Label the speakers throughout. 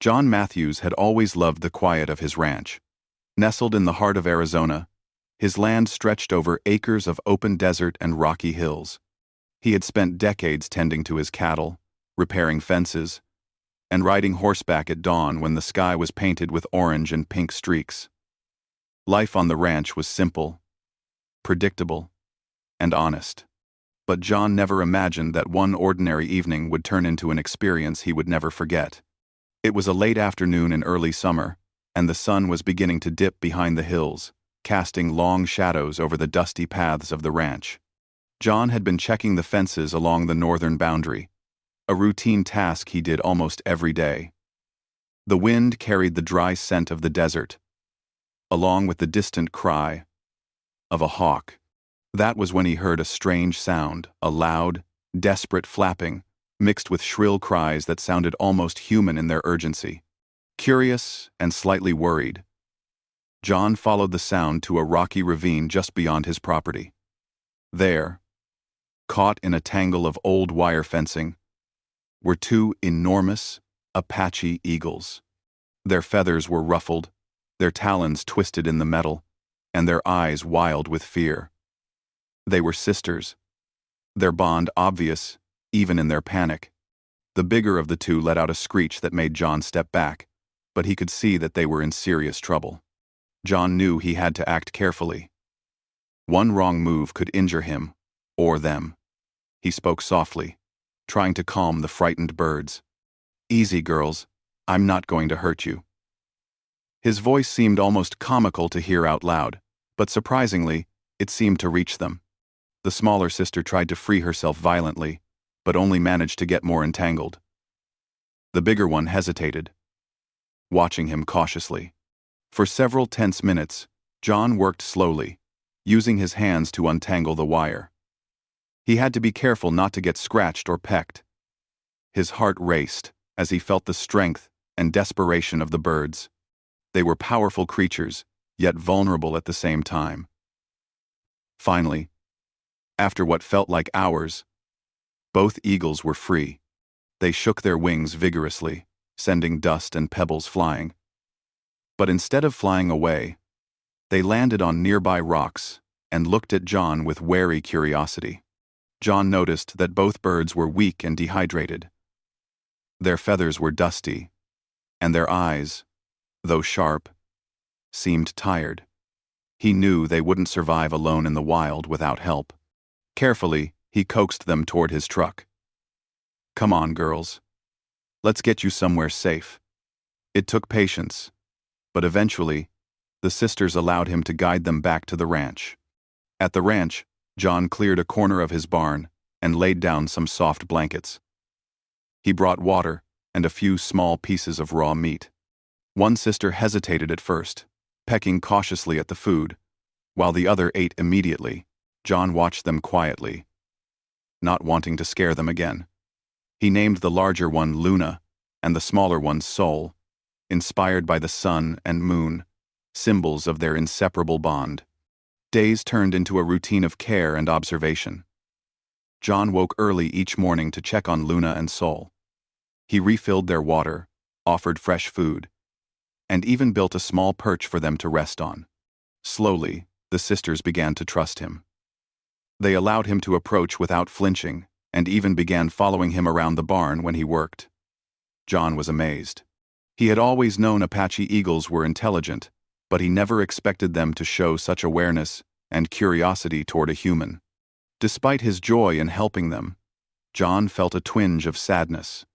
Speaker 1: John Matthews had always loved the quiet of his ranch. Nestled in the heart of Arizona, his land stretched over acres of open desert and rocky hills. He had spent decades tending to his cattle, repairing fences, and riding horseback at dawn when the sky was painted with orange and pink streaks. Life on the ranch was simple, predictable, and honest. But John never imagined that one ordinary evening would turn into an experience he would never forget. It was a late afternoon in early summer, and the sun was beginning to dip behind the hills, casting long shadows over the dusty paths of the ranch. John had been checking the fences along the northern boundary, a routine task he did almost every day. The wind carried the dry scent of the desert, along with the distant cry of a hawk. That was when he heard a strange sound, a loud, desperate flapping, mixed with shrill cries that sounded almost human in their urgency. Curious and slightly worried, John followed the sound to a rocky ravine just beyond his property. There, caught in a tangle of old wire fencing, were two enormous Apache eagles. Their feathers were ruffled, their talons twisted in the metal, and their eyes wild with fear. They were sisters, their bond obvious even in their panic. The bigger of the two let out a screech that made John step back, but he could see that they were in serious trouble. John knew he had to act carefully. One wrong move could injure him, or them. He spoke softly, trying to calm the frightened birds. "Easy, girls. I'm not going to hurt you." His voice seemed almost comical to hear out loud, but surprisingly, it seemed to reach them. The smaller sister tried to free herself violently, but only managed to get more entangled. The bigger one hesitated, watching him cautiously. For several tense minutes, John worked slowly, using his hands to untangle the wire. He had to be careful not to get scratched or pecked. His heart raced as he felt the strength and desperation of the birds. They were powerful creatures, yet vulnerable at the same time. Finally, after what felt like hours, both eagles were free. They shook their wings vigorously, sending dust and pebbles flying. But instead of flying away, they landed on nearby rocks and looked at John with wary curiosity. John noticed that both birds were weak and dehydrated. Their feathers were dusty, and their eyes, though sharp, seemed tired. He knew they wouldn't survive alone in the wild without help. Carefully, he coaxed them toward his truck. "Come on, girls. Let's get you somewhere safe." It took patience, but eventually, the sisters allowed him to guide them back to the ranch. At the ranch, John cleared a corner of his barn and laid down some soft blankets. He brought water and a few small pieces of raw meat. One sister hesitated at first, pecking cautiously at the food, while the other ate immediately. John watched them quietly, not wanting to scare them again. He named the larger one Luna and the smaller one Sol, inspired by the sun and moon, symbols of their inseparable bond. Days turned into a routine of care and observation. John woke early each morning to check on Luna and Sol. He refilled their water, offered fresh food, and even built a small perch for them to rest on. Slowly, the sisters began to trust him. They allowed him to approach without flinching, and even began following him around the barn when he worked. John was amazed. He had always known Apache eagles were intelligent, but he never expected them to show such awareness and curiosity toward a human. Despite his joy in helping them, John felt a twinge of sadness.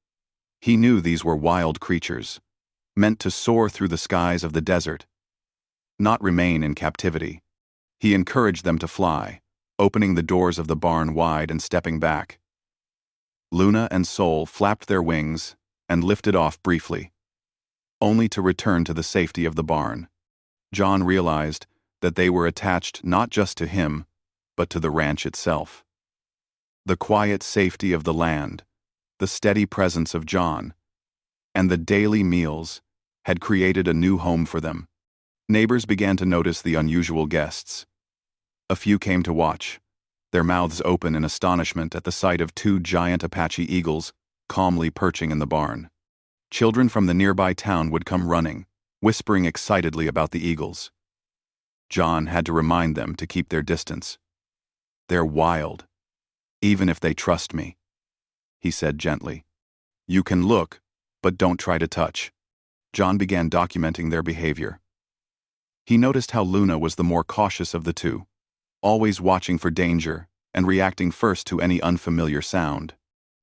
Speaker 1: He knew these were wild creatures, meant to soar through the skies of the desert, not remain in captivity. He encouraged them to fly, opening the doors of the barn wide and stepping back. Luna and Sol flapped their wings and lifted off briefly, only to return to the safety of the barn. John realized that they were attached not just to him, but to the ranch itself. The quiet safety of the land, the steady presence of John, and the daily meals had created a new home for them. Neighbors began to notice the unusual guests. A few came to watch, their mouths open in astonishment at the sight of two giant Apache eagles calmly perching in the barn. Children from the nearby town would come running, whispering excitedly about the eagles. John had to remind them to keep their distance. "They're wild, even if they trust me," he said gently. "You can look, but don't try to touch." John began documenting their behavior. He noticed how Luna was the more cautious of the two, always watching for danger and reacting first to any unfamiliar sound.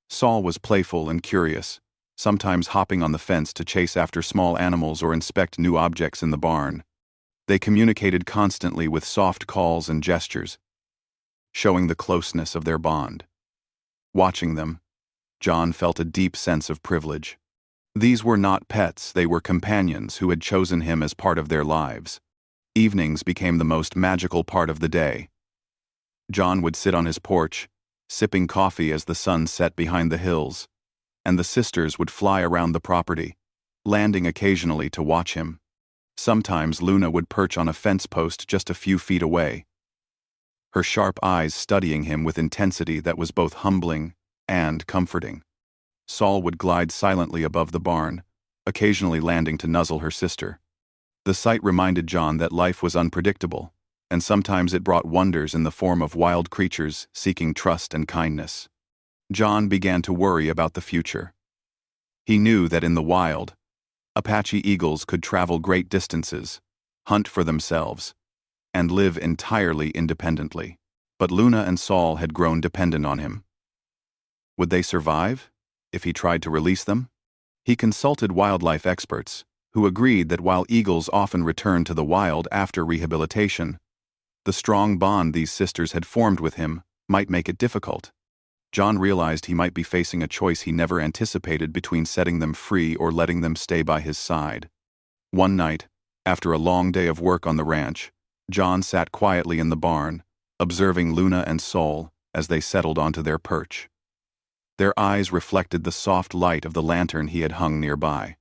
Speaker 1: Saul was playful and curious, sometimes hopping on the fence to chase after small animals or inspect new objects in the barn. They communicated constantly with soft calls and gestures, showing the closeness of their bond. Watching them, John felt a deep sense of privilege. These were not pets, they were companions who had chosen him as part of their lives. Evenings became the most magical part of the day. John would sit on his porch, sipping coffee as the sun set behind the hills, and the sisters would fly around the property, landing occasionally to watch him. Sometimes Luna would perch on a fence post just a few feet away, her sharp eyes studying him with intensity that was both humbling and comforting. Saul would glide silently above the barn, occasionally landing to nuzzle her sister. The sight reminded John that life was unpredictable, and sometimes it brought wonders in the form of wild creatures seeking trust and kindness. John began to worry about the future. He knew that in the wild, Apache eagles could travel great distances, hunt for themselves, and live entirely independently. But Luna and Saul had grown dependent on him. Would they survive if he tried to release them? He consulted wildlife experts, who agreed that while eagles often return to the wild after rehabilitation, the strong bond these sisters had formed with him might make it difficult. John realized he might be facing a choice he never anticipated between setting them free or letting them stay by his side. One night, after a long day of work on the ranch, John sat quietly in the barn, observing Luna and Saul as they settled onto their perch. Their eyes reflected the soft light of the lantern he had hung nearby.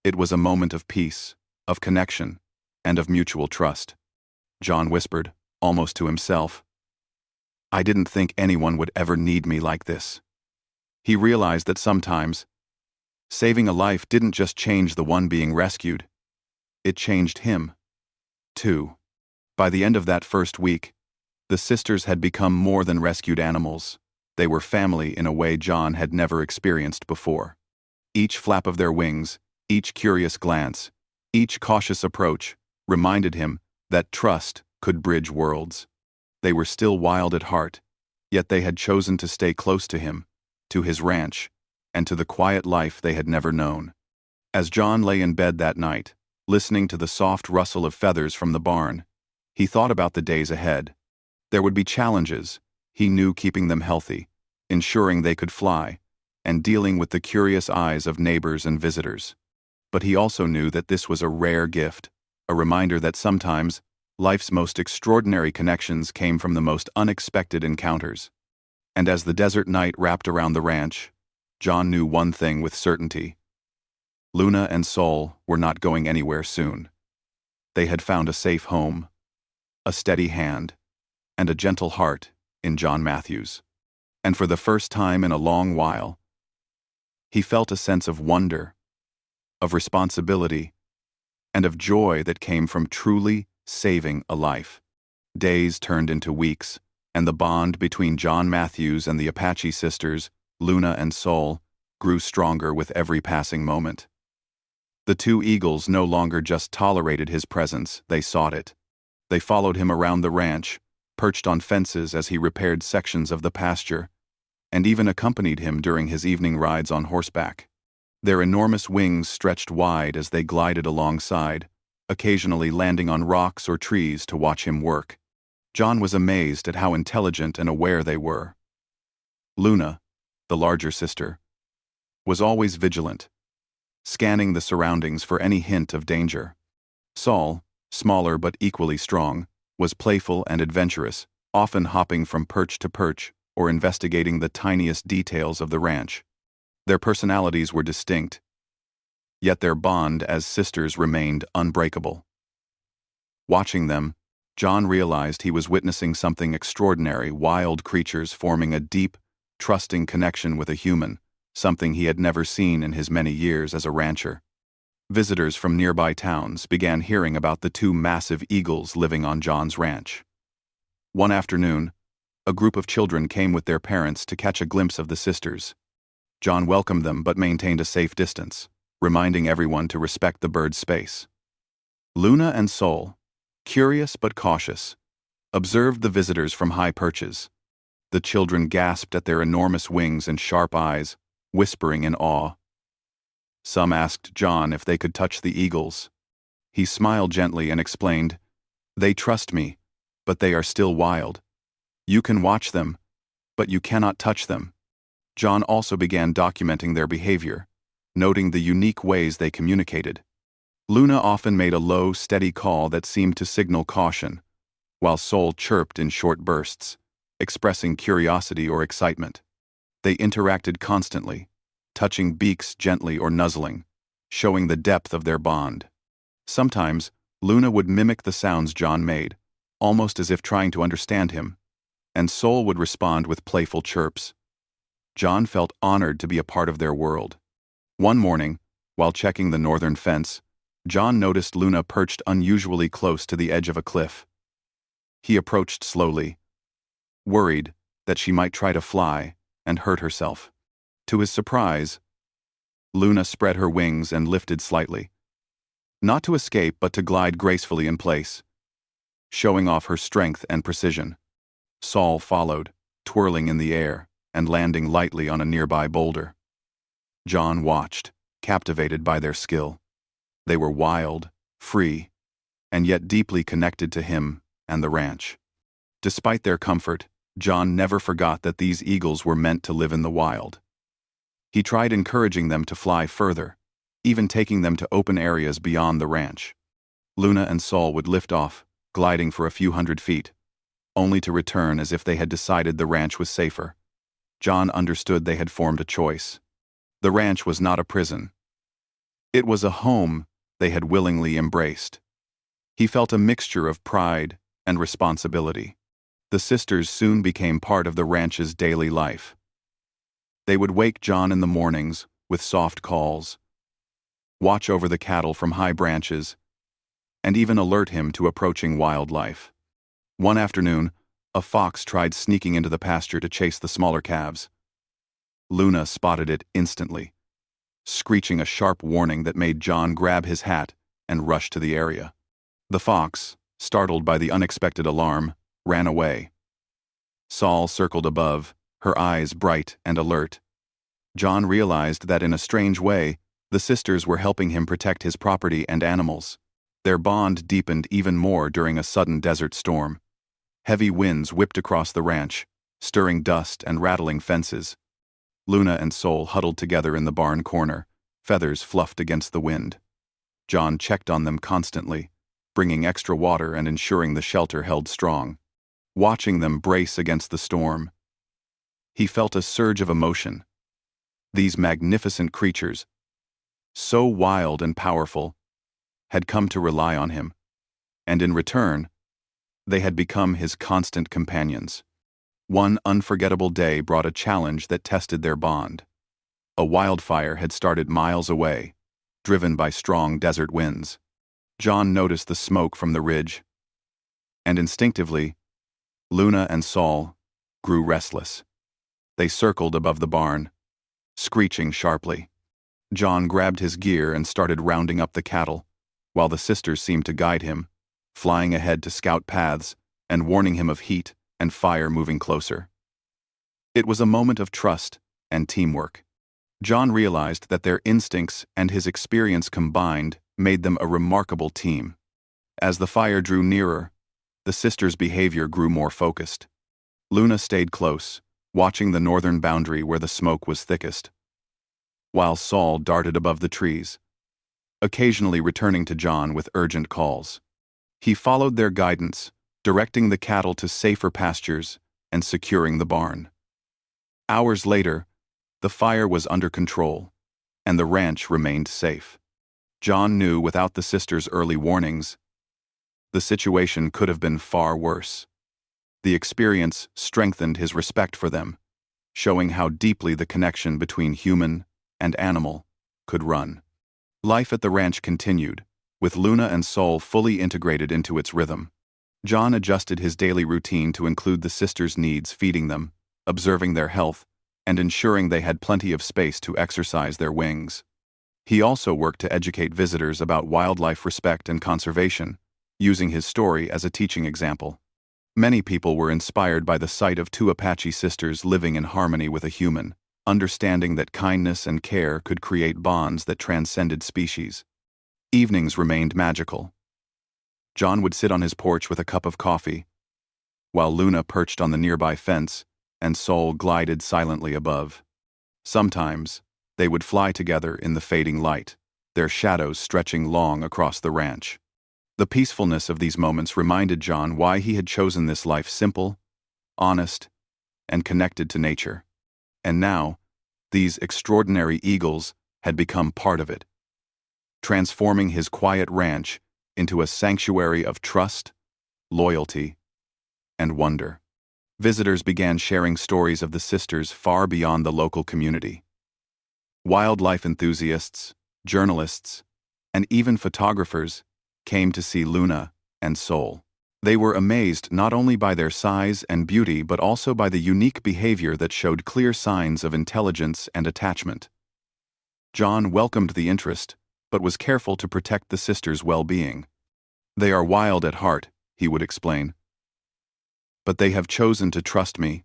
Speaker 1: It was a moment of peace, of connection, and of mutual trust. John whispered, almost to himself, "I didn't think anyone would ever need me like this." He realized that sometimes, saving a life didn't just change the one being rescued, it changed him, too. By the end of that first week, the sisters had become more than rescued animals. They were family in a way John had never experienced before. Each flap of their wings, each curious glance, each cautious approach reminded him that trust could bridge worlds. They were still wild at heart, yet they had chosen to stay close to him, to his ranch, and to the quiet life they had never known. As John lay in bed that night, listening to the soft rustle of feathers from the barn, he thought about the days ahead. There would be challenges, he knew, keeping them healthy, ensuring they could fly, and dealing with the curious eyes of neighbors and visitors. But he also knew that this was a rare gift, a reminder that sometimes life's most extraordinary connections came from the most unexpected encounters. And as the desert night wrapped around the ranch, John knew one thing with certainty. Luna and Saul were not going anywhere soon. They had found a safe home, a steady hand, and a gentle heart in John Matthews. And for the first time in a long while, he felt a sense of wonder, of responsibility, and of joy that came from truly saving a life. Days turned into weeks, and the bond between John Matthews and the Apache sisters, Luna and Saul, grew stronger with every passing moment. The two eagles no longer just tolerated his presence, they sought it. They followed him around the ranch, perched on fences as he repaired sections of the pasture, and even accompanied him during his evening rides on horseback. Their enormous wings stretched wide as they glided alongside, occasionally landing on rocks or trees to watch him work. John was amazed at how intelligent and aware they were. Luna, the larger sister, was always vigilant, scanning the surroundings for any hint of danger. Saul, smaller but equally strong, was playful and adventurous, often hopping from perch to perch or investigating the tiniest details of the ranch. Their personalities were distinct, yet their bond as sisters remained unbreakable. Watching them, John realized he was witnessing something extraordinary, wild creatures forming a deep, trusting connection with a human, something he had never seen in his many years as a rancher. Visitors from nearby towns began hearing about the two massive eagles living on John's ranch. One afternoon, a group of children came with their parents to catch a glimpse of the sisters. John welcomed them but maintained a safe distance, reminding everyone to respect the bird's space. Luna and Sol, curious but cautious, observed the visitors from high perches. The children gasped at their enormous wings and sharp eyes, whispering in awe. Some asked John if they could touch the eagles. He smiled gently and explained, "They trust me, but they are still wild. You can watch them, but you cannot touch them." John also began documenting their behavior, noting the unique ways they communicated. Luna often made a low, steady call that seemed to signal caution, while Sol chirped in short bursts, expressing curiosity or excitement. They interacted constantly, touching beaks gently or nuzzling, showing the depth of their bond. Sometimes, Luna would mimic the sounds John made, almost as if trying to understand him, and Sol would respond with playful chirps. John felt honored to be a part of their world. One morning, while checking the northern fence, John noticed Luna perched unusually close to the edge of a cliff. He approached slowly, worried that she might try to fly and hurt herself. To his surprise, Luna spread her wings and lifted slightly, not to escape but to glide gracefully in place, showing off her strength and precision. Sol followed, twirling in the air and landing lightly on a nearby boulder. John watched, captivated by their skill. They were wild, free, and yet deeply connected to him and the ranch. Despite their comfort, John never forgot that these eagles were meant to live in the wild. He tried encouraging them to fly further, even taking them to open areas beyond the ranch. Luna and Sol would lift off, gliding for a few hundred feet, only to return as if they had decided the ranch was safer. John understood they had formed a choice. The ranch was not a prison. It was a home they had willingly embraced. He felt a mixture of pride and responsibility. The sisters soon became part of the ranch's daily life. They would wake John in the mornings with soft calls, watch over the cattle from high branches, and even alert him to approaching wildlife. One afternoon, a fox tried sneaking into the pasture to chase the smaller calves. Luna spotted it instantly, screeching a sharp warning that made John grab his hat and rush to the area. The fox, startled by the unexpected alarm, ran away. Sol circled above, her eyes bright and alert. John realized that in a strange way, the sisters were helping him protect his property and animals. Their bond deepened even more during a sudden desert storm. Heavy winds whipped across the ranch, stirring dust and rattling fences. Luna and Sol huddled together in the barn corner, feathers fluffed against the wind. John checked on them constantly, bringing extra water and ensuring the shelter held strong. Watching them brace against the storm, he felt a surge of emotion. These magnificent creatures, so wild and powerful, had come to rely on him, and in return, they had become his constant companions. One unforgettable day brought a challenge that tested their bond. A wildfire had started miles away, driven by strong desert winds. John noticed the smoke from the ridge, and instinctively, Luna and Sol grew restless. They circled above the barn, screeching sharply. John grabbed his gear and started rounding up the cattle, while the sisters seemed to guide him, flying ahead to scout paths and warning him of heat and fire moving closer. It was a moment of trust and teamwork. John realized that their instincts and his experience combined made them a remarkable team. As the fire drew nearer, the sisters' behavior grew more focused. Luna stayed close, watching the northern boundary where the smoke was thickest, while Sol darted above the trees, occasionally returning to John with urgent calls. He followed their guidance, directing the cattle to safer pastures and securing the barn. Hours later, the fire was under control, and the ranch remained safe. John knew without the sisters' early warnings, the situation could have been far worse. The experience strengthened his respect for them, showing how deeply the connection between human and animal could run. Life at the ranch continued, with Luna and Sol fully integrated into its rhythm. John adjusted his daily routine to include the sisters' needs, feeding them, observing their health, and ensuring they had plenty of space to exercise their wings. He also worked to educate visitors about wildlife respect and conservation, using his story as a teaching example. Many people were inspired by the sight of two Apache sisters living in harmony with a human, understanding that kindness and care could create bonds that transcended species. Evenings remained magical. John would sit on his porch with a cup of coffee, while Luna perched on the nearby fence and Sol glided silently above. Sometimes, they would fly together in the fading light, their shadows stretching long across the ranch. The peacefulness of these moments reminded John why he had chosen this life: simple, honest, and connected to nature. And now, these extraordinary eagles had become part of it, transforming his quiet ranch into a sanctuary of trust, loyalty, and wonder. Visitors began sharing stories of the sisters far beyond the local community. Wildlife enthusiasts, journalists, and even photographers came to see Luna and Sol. They were amazed not only by their size and beauty but also by the unique behavior that showed clear signs of intelligence and attachment. John welcomed the interest, but was careful to protect the sisters' well-being. "They are wild at heart," he would explain, "but they have chosen to trust me,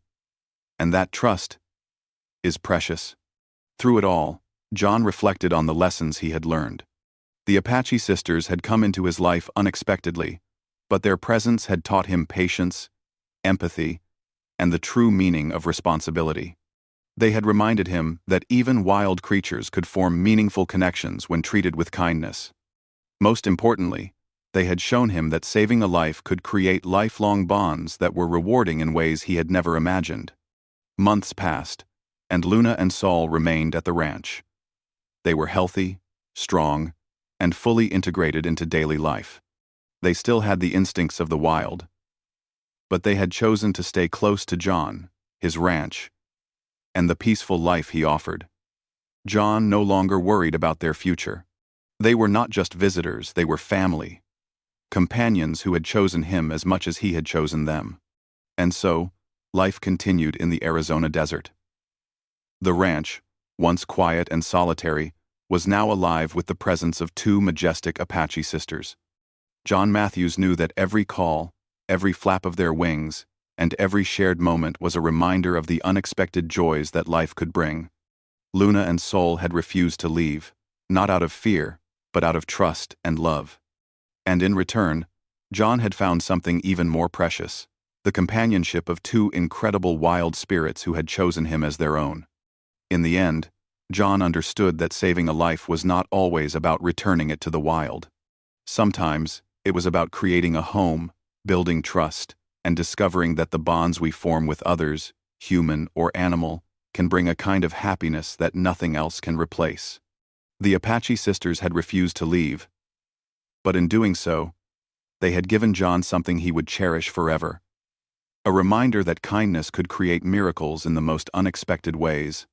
Speaker 1: and that trust is precious." Through it all, John reflected on the lessons he had learned. The Apache sisters had come into his life unexpectedly, but their presence had taught him patience, empathy, and the true meaning of responsibility. They had reminded him that even wild creatures could form meaningful connections when treated with kindness. Most importantly, they had shown him that saving a life could create lifelong bonds that were rewarding in ways he had never imagined. Months passed, and Luna and Sol remained at the ranch. They were healthy, strong, and fully integrated into daily life. They still had the instincts of the wild, but they had chosen to stay close to John, his ranch, and the peaceful life he offered. John no longer worried about their future. They were not just visitors, they were family, companions who had chosen him as much as he had chosen them. And so, life continued in the Arizona desert. The ranch, once quiet and solitary, was now alive with the presence of two majestic Apache sisters. John Matthews knew that every call, every flap of their wings, and every shared moment was a reminder of the unexpected joys that life could bring. Luna and Sol had refused to leave, not out of fear, but out of trust and love. And in return, John had found something even more precious: the companionship of two incredible wild spirits who had chosen him as their own. In the end, John understood that saving a life was not always about returning it to the wild. Sometimes, it was about creating a home, building trust, and discovering that the bonds we form with others, human or animal, can bring a kind of happiness that nothing else can replace. The Apache sisters had refused to leave, but in doing so, they had given John something he would cherish forever: a reminder that kindness could create miracles in the most unexpected ways.